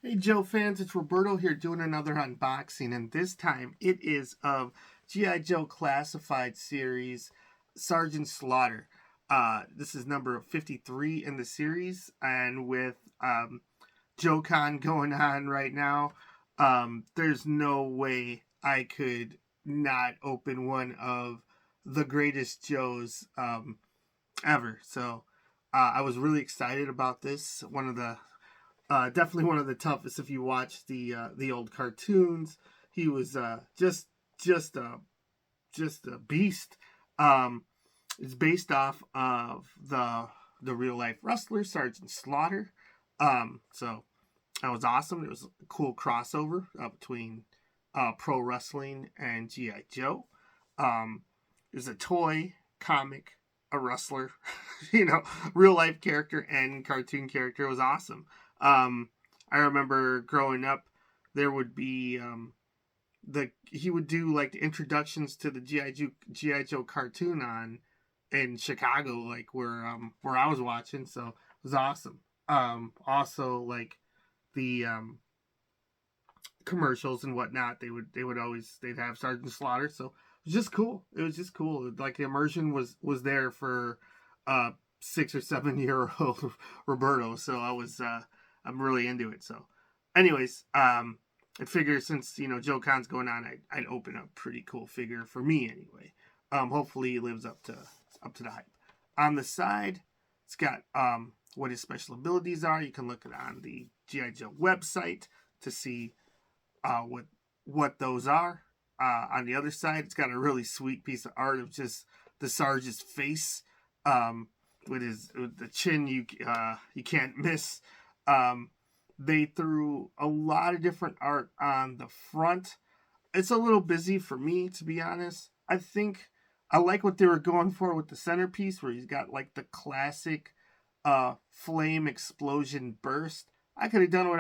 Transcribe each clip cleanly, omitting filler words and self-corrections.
Hey Joe fans, it's Roberto here doing another unboxing, and this time it is of G.I. Joe Classified Series Sergeant Slaughter. This is number 53 in the series, and with Joe Con going on right now, there's no way I could not open one of the greatest Joes ever. So I was really excited about this. Definitely one of the toughest. If you watch the old cartoons, he was just a just a beast. Um, it's based off of the real life wrestler Sergeant Slaughter. So that was awesome. It was a cool crossover between pro wrestling and GI Joe. It was a toy, comic, a wrestler, real life character and cartoon character. It was awesome. Um, I remember growing up, there would be he would do like the introductions to the GI Joe cartoon on in Chicago, like where I was watching. So it was awesome. Also like the commercials and whatnot, they'd have Sergeant Slaughter. So it was just cool. It was just cool. Like the immersion was there for 6 or 7 year old Roberto. So I'm really into it. So, anyways, I figure since Joe Con's going on, I'd open a pretty cool figure for me anyway. Hopefully, he lives up to the hype. On the side, it's got what his special abilities are. You can look it on the GI Joe website to see what those are. On the other side, it's got a really sweet piece of art of just the Sarge's face, with the chin you can't miss. They threw a lot of different art on the front. It's a little busy for me, to be honest. I think I like what they were going for with the centerpiece, where he's got like the classic flame explosion burst. I could have done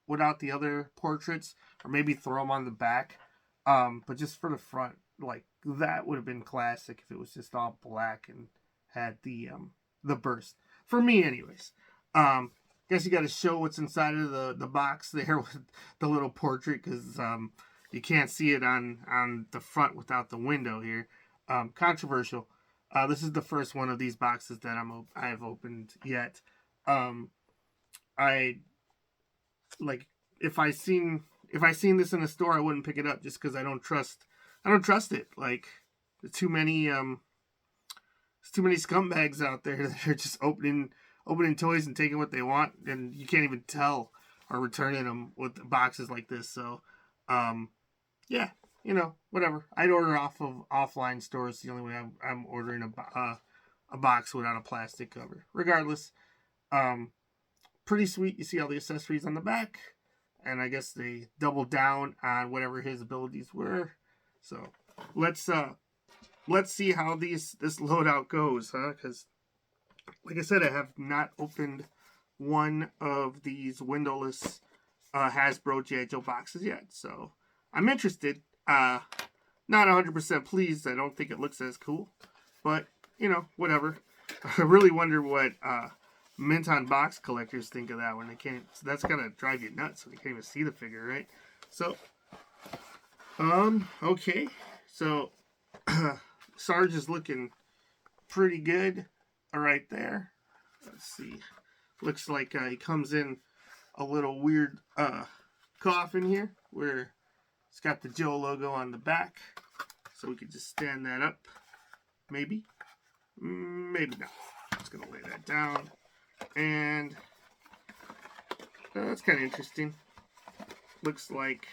without the other portraits, or maybe throw them on the back. But just for the front, like that would have been classic if it was just all black and had the burst. For me, anyways. Guess you got to show what's inside of the box there with the little portrait, because you can't see it on the front without the window here. Controversial. This is the first one of these boxes that I have opened yet. I like if I seen this in a store, I wouldn't pick it up just because I don't trust it. Like there's too many scumbags out there that are just opening toys and taking what they want, and you can't even tell, or returning them with boxes like this. So, yeah, whatever. I'd order off of offline stores. The only way I'm ordering a box without a plastic cover. Regardless, pretty sweet. You see all the accessories on the back, and I guess they doubled down on whatever his abilities were. So let's see how this loadout goes, huh? Because like I said, I have not opened one of these windowless Hasbro G.I. Joe boxes yet, so I'm interested. Not 100% pleased. I don't think it looks as cool, but whatever. I really wonder what mint on box collectors think of that when they can't. So that's gotta drive you nuts when you can't even see the figure, right? So, okay. So, Sarge is looking pretty good right there. Let's see. Looks like he comes in a little weird coffin here, where it's got the Joe logo on the back. So we could just stand that up. Maybe. Maybe not. Just gonna lay that down. And that's kind of interesting. Looks like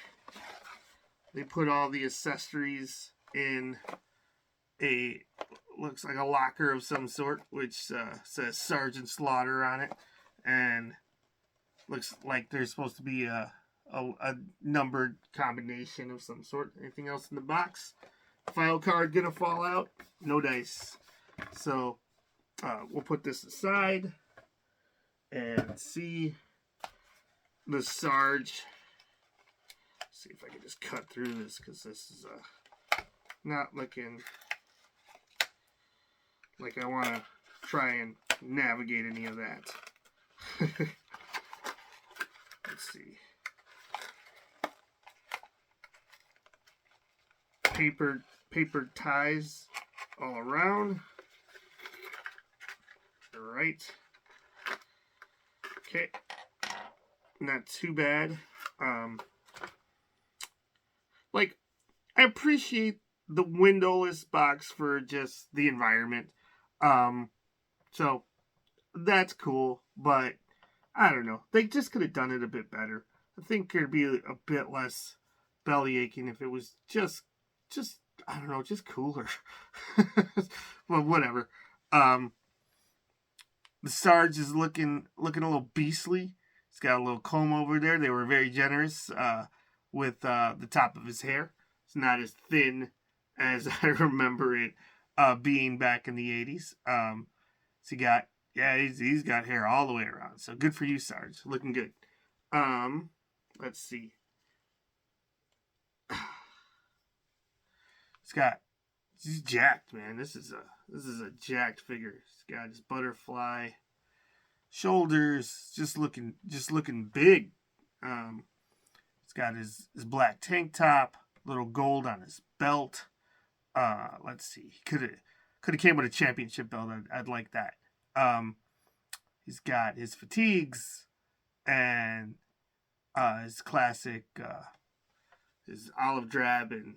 they put all the accessories in looks like a locker of some sort, which says Sergeant Slaughter on it, and looks like there's supposed to be a numbered combination of some sort. Anything else in the box? File card gonna fall out? No dice. So we'll put this aside and see the Sarge. See if I can just cut through this, because this is not looking like I want to try and navigate any of that. Let's let's see. Paper ties all around. All right. Okay. Not too bad. Like, I appreciate the windowless box for just the environment. So that's cool, but I don't know. They just could have done it a bit better. I think there'd be a bit less belly aching if it was just I don't know, just cooler. Well, whatever. The Sarge is looking a little beastly. He's got a little comb over there. They were very generous with the top of his hair. It's not as thin as I remember it being back in the 80s. So he's got hair all the way around. So good for you, Sarge. Looking good. Let's see. He's jacked, man. This is a jacked figure. He's got his butterfly shoulders, just looking big. He's got his black tank top, little gold on his belt. Let's see. Could have came with a championship belt. I'd like that. He's got his fatigues and his classic his olive drab and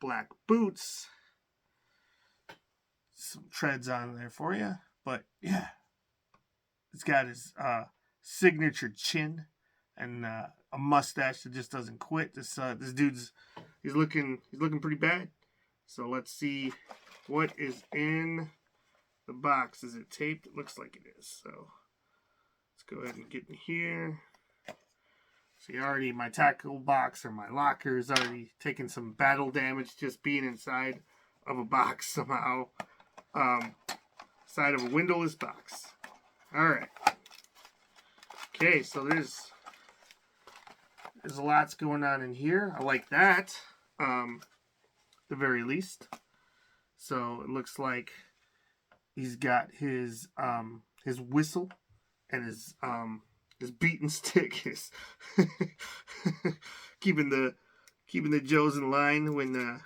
black boots. Some treads on there for you, but yeah, it's got his signature chin and a mustache that just doesn't quit. This dude's he's looking pretty bad. So let's see what is in the box. Is it taped? It looks like it is. So let's go ahead and get in here. See, already my tackle box or my locker is already taking some battle damage just being inside of a box somehow. Side of a windowless box. Alright. Okay, so there's lots going on in here. I like that. The very least. So it looks like he's got his whistle and his beaten stick is keeping the Joes in line when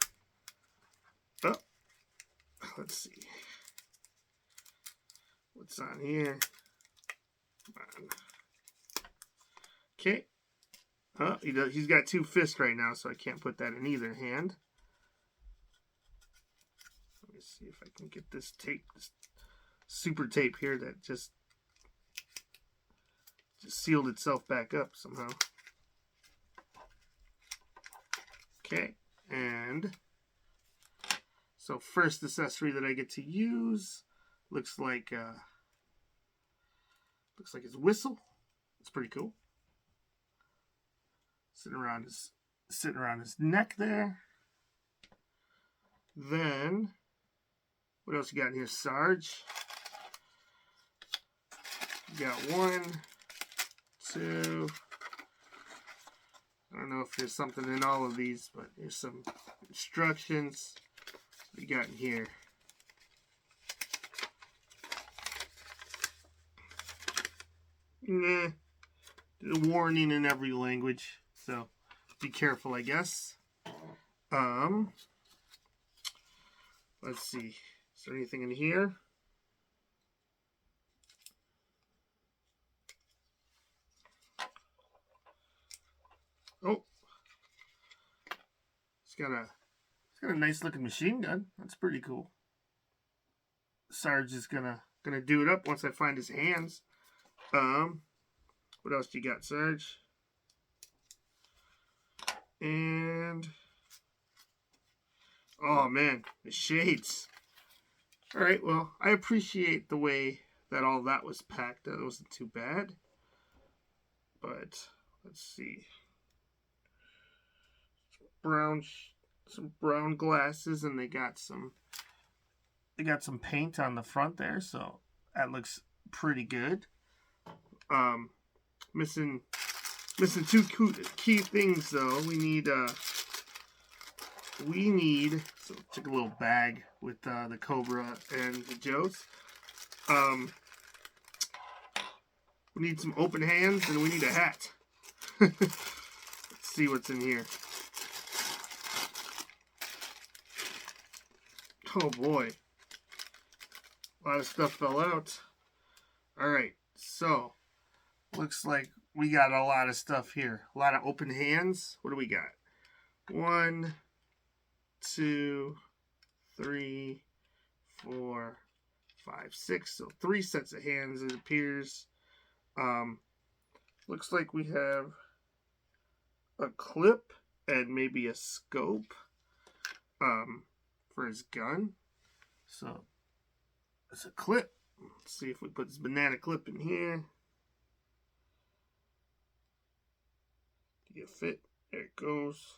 let's see what's on here. Come on. Okay. He's got two fists right now, so I can't put that in either hand. Let me see if I can get this tape, this super tape here that just sealed itself back up somehow. Okay, and so first accessory that I get to use looks like his whistle. It's pretty cool. Sitting around his neck there. Then what else you got in here, Sarge? You got 1, 2. I don't know if there's something in all of these, but there's some instructions. What you got in here? Nah. A warning in every language, so be careful, I guess. Let's see. Is there anything in here? Oh, it's got a nice looking machine gun. That's pretty cool. Sarge is gonna do it up once I find his hands. What else do you got, Sarge? And oh man, the shades. All right, well, I appreciate the way that all that was packed. That wasn't too bad. But let's see. Some brown glasses, and they got some paint on the front there, so that looks pretty good. Missing two key things though. We need so took a little bag with the Cobra and the Joes. We need some open hands, and we need a hat. Let's see what's in here. Oh boy. A lot of stuff fell out. Alright, so looks like we got a lot of stuff here. A lot of open hands. What do we got? 1, 2, 3, 4, 5, 6. So 3 sets of hands, it appears. Looks like we have a clip and maybe a scope for his gun. So it's a clip. Let's see if we put this banana clip in here. Do you fit? There it goes.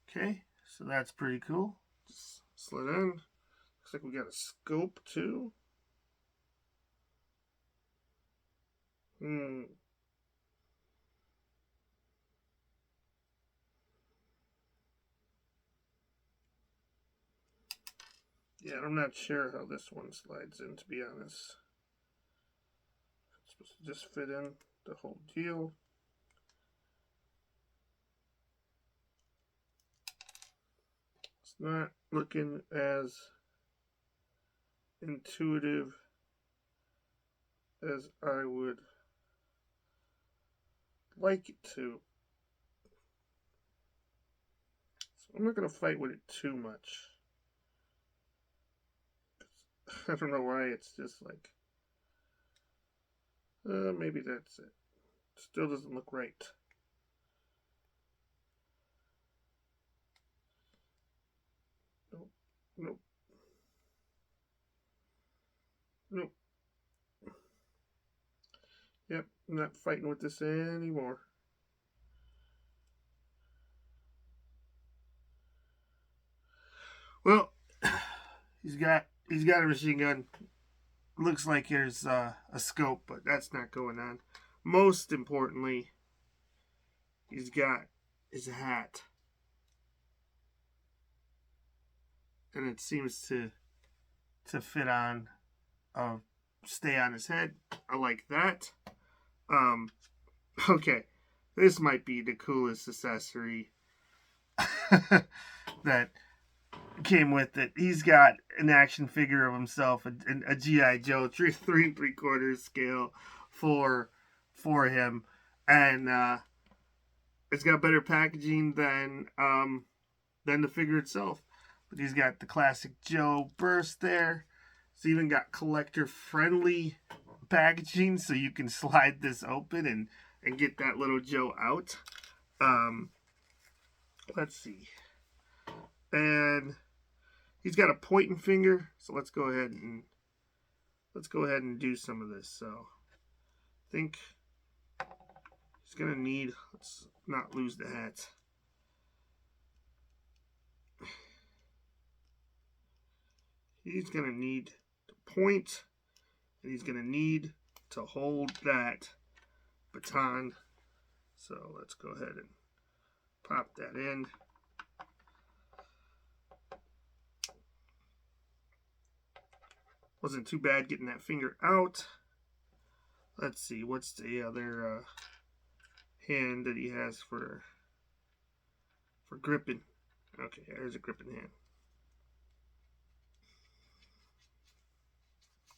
Okay, so that's pretty cool. Just slid in. Looks like we got a scope too. Yeah, I'm not sure how this one slides in, to be honest. It's supposed to just fit in the whole deal. It's not looking as intuitive as I would like it to. So I'm not going to fight with it too much. I don't know why it's just like, maybe that's it. Still doesn't look right. Nope. Nope. Nope. Yep, I'm not fighting with this anymore. Well, he's got a machine gun. Looks like there's a scope, but that's not going on. Most importantly, he's got his hat. And it seems to fit on, stay on his head. I like that. Okay, this might be the coolest accessory that came with it. He's got an action figure of himself, a G.I.Joe 3 3/4 scale for him, and it's got better packaging than the figure itself. But he's got the classic Joe burst there. It's even got collector friendly packaging, so you can slide this open and get that little Joe out. Let's see. And he's got a pointing finger, so let's go ahead and do some of this. So I think he's gonna need, let's not lose the hat. He's gonna need to point, and he's gonna need to hold that baton. So let's go ahead and pop that in. Wasn't too bad getting that finger out. Let's see, what's the other hand that he has for gripping? Okay, there's a gripping hand.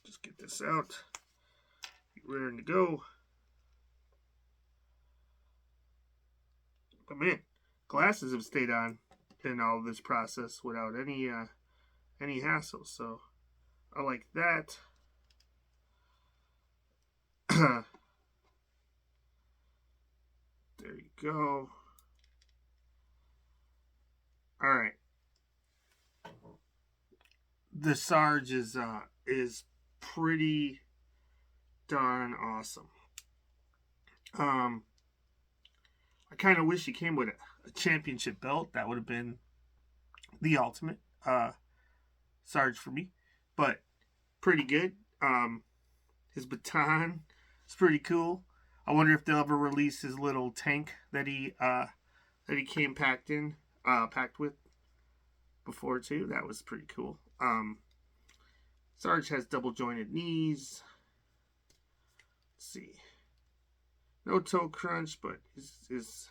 Just get this out. Be raring to go. But man, glasses have stayed on in all of this process without any hassle. So I like that. There you go. All right. The Sarge is pretty darn awesome. I kind of wish he came with a championship belt. That would have been the ultimate Sarge for me. But pretty good. His baton is pretty cool. I wonder if they'll ever release his little tank that he came packed with before too. That was pretty cool. Sarge has double jointed knees. see. No toe crunch, but his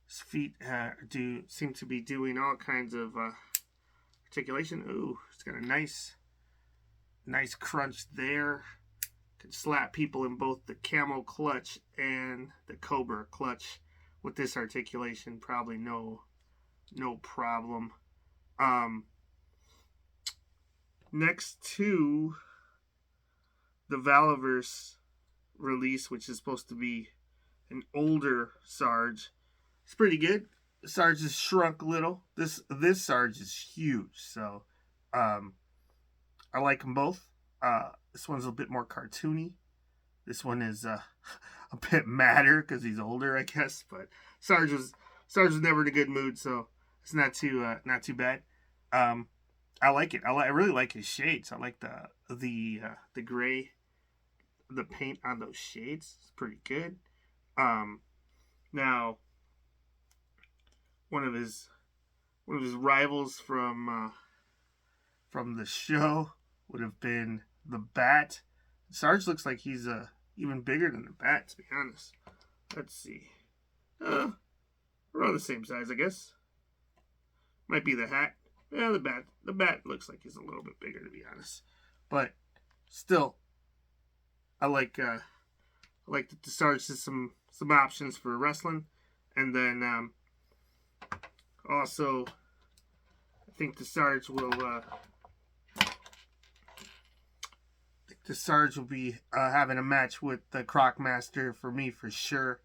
feet seem to be doing all kinds of articulation. Ooh, it's got a nice crunch there. Can slap people in both the camel clutch and the cobra clutch with this articulation. Probably no problem. Next to the Valaverse release, which is supposed to be an older Sarge, it's pretty good. The Sarge has shrunk a little. This Sarge is huge, so I like them both. This one's a bit more cartoony. This one is a bit madder because he's older, I guess. But Sarge was never in a good mood, so it's not too bad. I like it. I really like his shades. I like the gray, the paint on those shades. It's pretty good. Now, one of his rivals from the show would have been the Bat. Sarge looks like he's even bigger than the Bat, to be honest. Let's see. Around the same size, I guess. Might be the hat. Yeah, the Bat looks like he's a little bit bigger, to be honest. But still, I like that the Sarge has some options for wrestling, and then also I think the Sarge will be having a match with the Crocmaster for me for sure.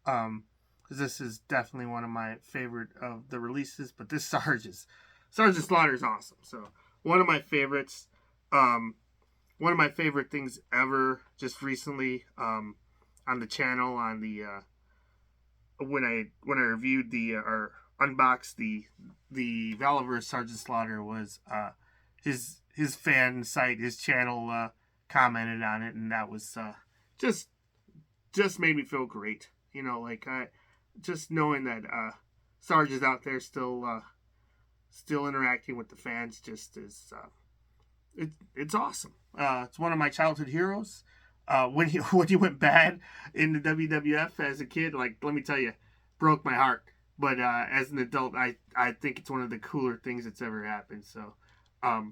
Because this is definitely one of my favorite of the releases. But this Sarge Slaughter is awesome. So one of my favorites. One of my favorite things ever. Just recently, on the channel, on the when I reviewed or unboxed the Valaverse Sergeant Slaughter, was his fan site, his channel commented on it, and that was just made me feel great. You know, like just knowing that Sarge is out there still interacting with the fans just is it's awesome. It's one of my childhood heroes. When he went bad in the WWF as a kid, like, let me tell you, broke my heart. But as an adult, I think it's one of the cooler things that's ever happened. So,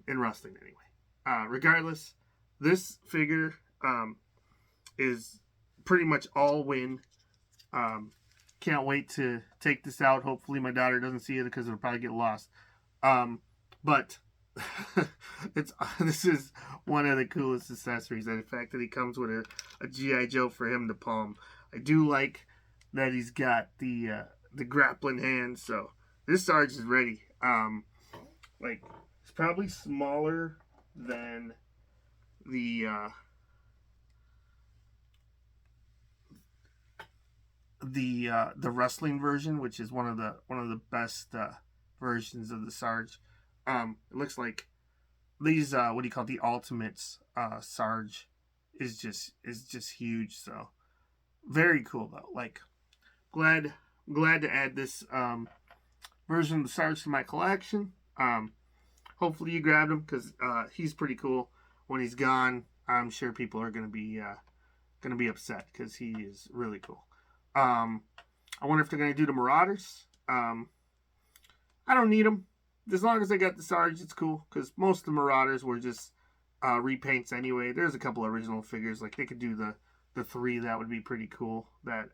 in wrestling anyway. Regardless, this figure is pretty much all win. Can't wait to take this out. Hopefully my daughter doesn't see it because it'll probably get lost. But this is one of the coolest accessories, and the fact that he comes with a G.I. Joe for him to palm. I do like that he's got the grappling hand, so this Sarge is ready. Like, it's probably smaller than the wrestling version, which is one of the best versions of the Sarge. It looks like these what do you call it, the Ultimates Sarge is just huge. So very cool though. Like, glad to add this version of the Sarge to my collection. Hopefully you grabbed him because he's pretty cool. When he's gone, I'm sure people are gonna be upset because he is really cool. I wonder if they're gonna do the Marauders. I don't need them. As long as I got the Sarge, it's cool. Because most of the Marauders were just repaints anyway. There's a couple original figures. Like, they could do the 3. That would be pretty cool. That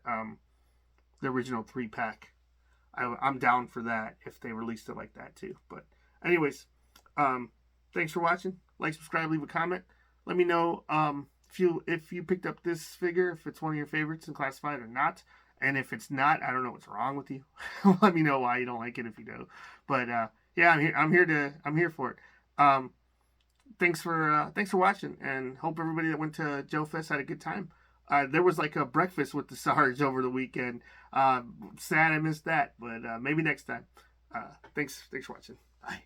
the original 3-pack. I'm down for that if they released it like that too. But anyways, thanks for watching. Like, subscribe, leave a comment. Let me know if you picked up this figure, if it's one of your favorites and classified or not. And if it's not, I don't know what's wrong with you. Let me know why you don't like it if you do. But yeah, I'm here for it. Thanks for watching, and hope everybody that went to Joe Fest had a good time. There was like a breakfast with the Sarge over the weekend. Sad I missed that, but maybe next time. Thanks for watching. Bye.